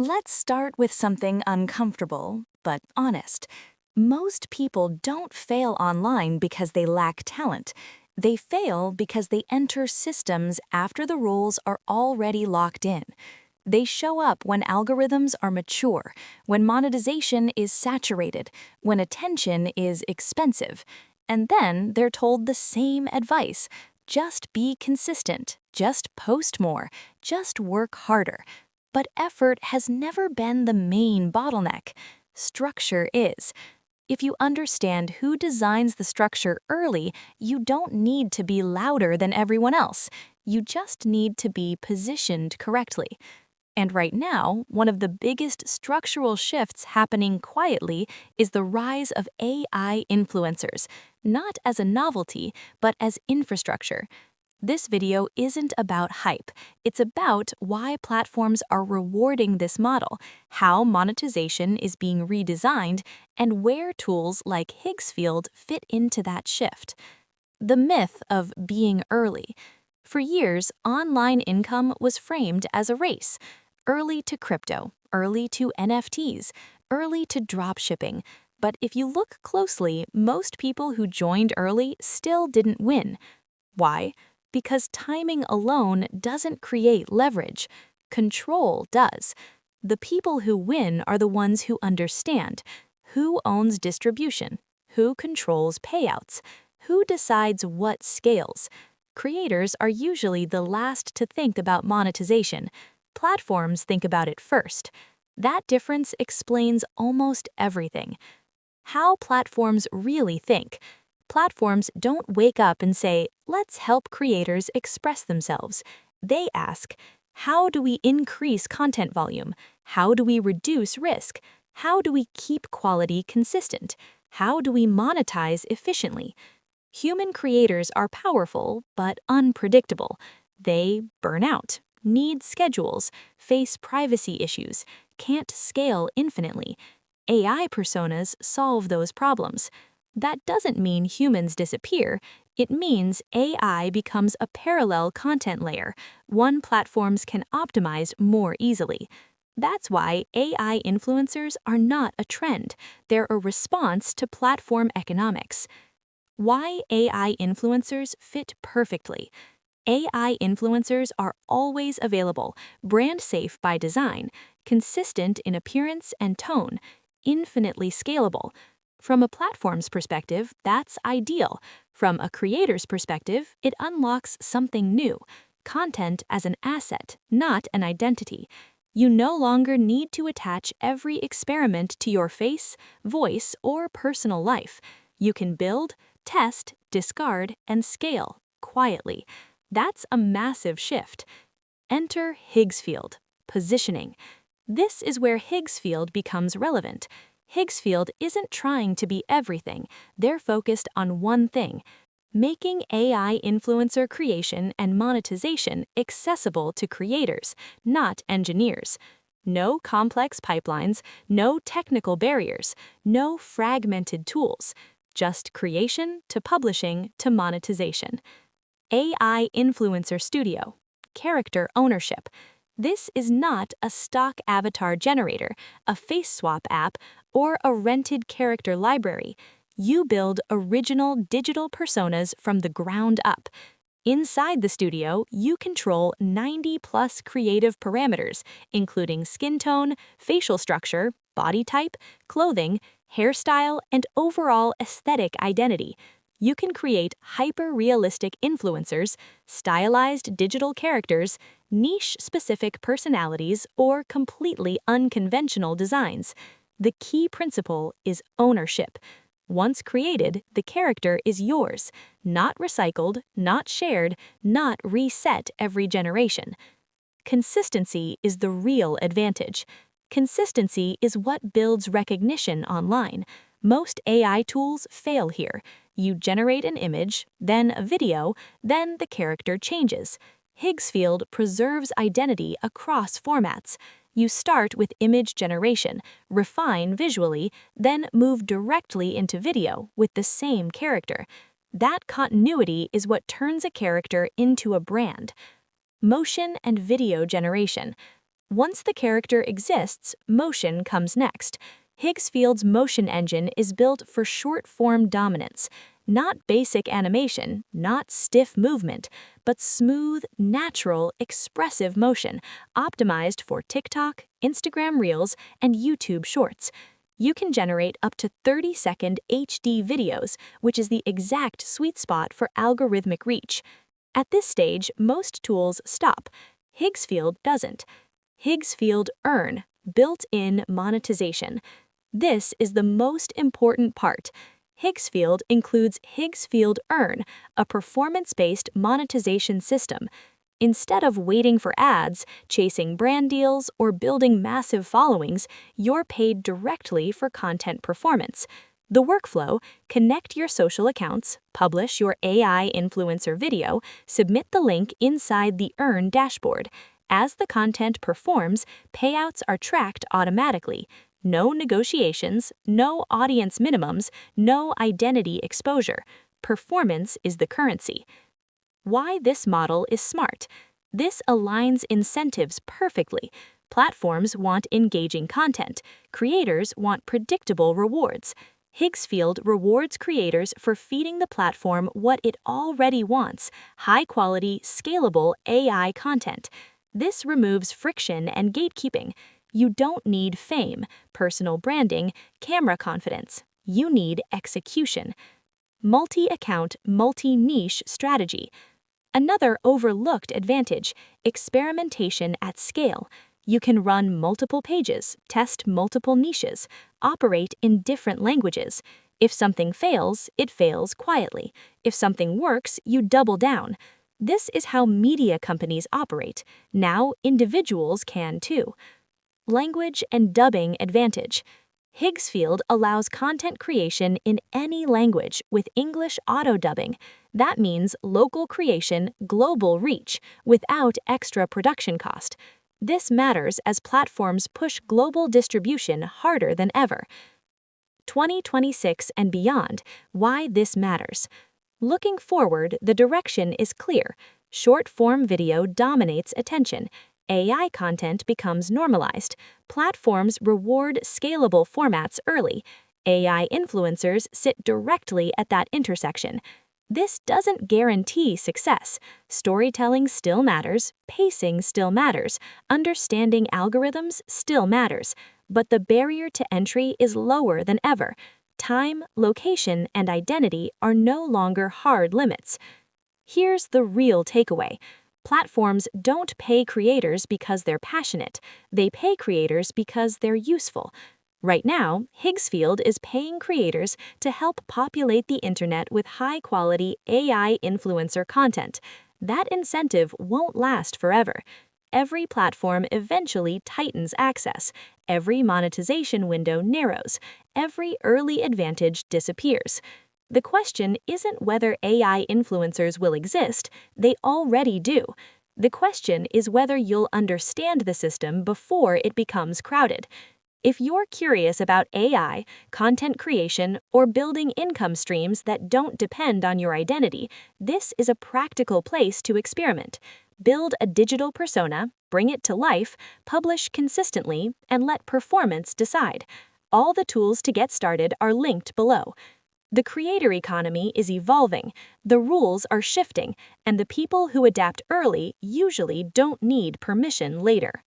Let's start with something uncomfortable, but honest. Most people don't fail online because they lack talent. They fail because they enter systems after the rules are already locked in. They show up when algorithms are mature, when monetization is saturated, when attention is expensive. And then they're told the same advice. Just be consistent, just post more, just work harder. But effort has never been the main bottleneck. Structure is. If you understand who designs the structure early, you don't need to be louder than everyone else. You just need to be positioned correctly. And right now, one of the biggest structural shifts happening quietly is the rise of AI influencers, not as a novelty, but as infrastructure. This video isn't about hype. It's about why platforms are rewarding this model, how monetization is being redesigned, and where tools like Higgsfield fit into that shift. The myth of being early. For years, online income was framed as a race. Early to crypto, early to NFTs, early to dropshipping. But if you look closely, most people who joined early still didn't win. Why? Because timing alone doesn't create leverage. Control does. The people who win are the ones who understand. Who owns distribution? Who controls payouts? Who decides what scales? Creators are usually the last to think about monetization. Platforms think about it first. That difference explains almost everything. How platforms really think. Platforms don't wake up and say, let's help creators express themselves. They ask, how do we increase content volume? How do we reduce risk? How do we keep quality consistent? How do we monetize efficiently? Human creators are powerful, but unpredictable. They burn out, need schedules, face privacy issues, can't scale infinitely. AI personas solve those problems. That doesn't mean humans disappear. It means AI becomes a parallel content layer, one platforms can optimize more easily. That's why AI influencers are not a trend. They're a response to platform economics. Why AI influencers fit perfectly. AI influencers are always available, brand safe by design, consistent in appearance and tone, infinitely scalable. From a platform's perspective, that's ideal. From a creator's perspective, it unlocks something new. Content as an asset, not an identity. You no longer need to attach every experiment to your face, voice, or personal life. You can build, test, discard, and scale quietly. That's a massive shift. Enter Higgsfield, positioning. This is where Higgsfield becomes relevant. Higgsfield isn't trying to be everything. They're focused on one thing, making AI influencer creation and monetization accessible to creators, not engineers. No complex pipelines, no technical barriers, no fragmented tools, just creation to publishing to monetization. AI Influencer Studio, character ownership. This is not a stock avatar generator, a face swap app, or a rented character library. You build original digital personas from the ground up. Inside the studio, you control 90+ creative parameters, including skin tone, facial structure, body type, clothing, hairstyle, and overall aesthetic identity. You can create hyper-realistic influencers, stylized digital characters, niche-specific personalities, or completely unconventional designs. The key principle is ownership. Once created, the character is yours, not recycled, not shared, not reset every generation. Consistency is the real advantage. Consistency is what builds recognition online. Most AI tools fail here. You generate an image, then a video, then the character changes. Higgsfield preserves identity across formats. You start with image generation, refine visually, then move directly into video with the same character. That continuity is what turns a character into a brand. Motion and video generation. Once the character exists, motion comes next. Higgsfield's motion engine is built for short-form dominance, not basic animation, not stiff movement, but smooth, natural, expressive motion, optimized for TikTok, Instagram Reels, and YouTube Shorts. You can generate up to 30-second HD videos, which is the exact sweet spot for algorithmic reach. At this stage, most tools stop. Higgsfield doesn't. Higgsfield Earn, built-in monetization. This is the most important part. Higgsfield includes Higgsfield Earn, a performance-based monetization system. Instead of waiting for ads, chasing brand deals, or building massive followings, you're paid directly for content performance. The workflow: connect your social accounts, publish your AI influencer video, submit the link inside the Earn dashboard. As the content performs, payouts are tracked automatically. No negotiations, no audience minimums, no identity exposure. Performance is the currency. Why this model is smart. This aligns incentives perfectly. Platforms want engaging content. Creators want predictable rewards. Higgsfield rewards creators for feeding the platform what it already wants: high-quality, scalable AI content. This removes friction and gatekeeping. You don't need fame, personal branding, camera confidence. You need execution. Multi-account, multi-niche strategy. Another overlooked advantage: experimentation at scale. You can run multiple pages, test multiple niches, operate in different languages. If something fails, it fails quietly. If something works, you double down. This is how media companies operate. Now, individuals can too. Language and dubbing advantage. Higgsfield allows content creation in any language with English auto-dubbing. That means local creation, global reach, without extra production cost. This matters as platforms push global distribution harder than ever. 2026 and beyond, why this matters. Looking forward, the direction is clear. Short-form video dominates attention. AI content becomes normalized. Platforms reward scalable formats early. AI influencers sit directly at that intersection. This doesn't guarantee success. Storytelling still matters, pacing still matters, understanding algorithms still matters, but the barrier to entry is lower than ever. Time, location, and identity are no longer hard limits. Here's the real takeaway. Platforms don't pay creators because they're passionate. They pay creators because they're useful. Right now, Higgsfield is paying creators to help populate the internet with high-quality AI influencer content. That incentive won't last forever. Every platform eventually tightens access. Every monetization window narrows. Every early advantage disappears. The question isn't whether AI influencers will exist. They already do. The question is whether you'll understand the system before it becomes crowded. If you're curious about AI, content creation, or building income streams that don't depend on your identity, this is a practical place to experiment. Build a digital persona, bring it to life, publish consistently, and let performance decide. All the tools to get started are linked below. The creator economy is evolving, the rules are shifting, and the people who adapt early usually don't need permission later.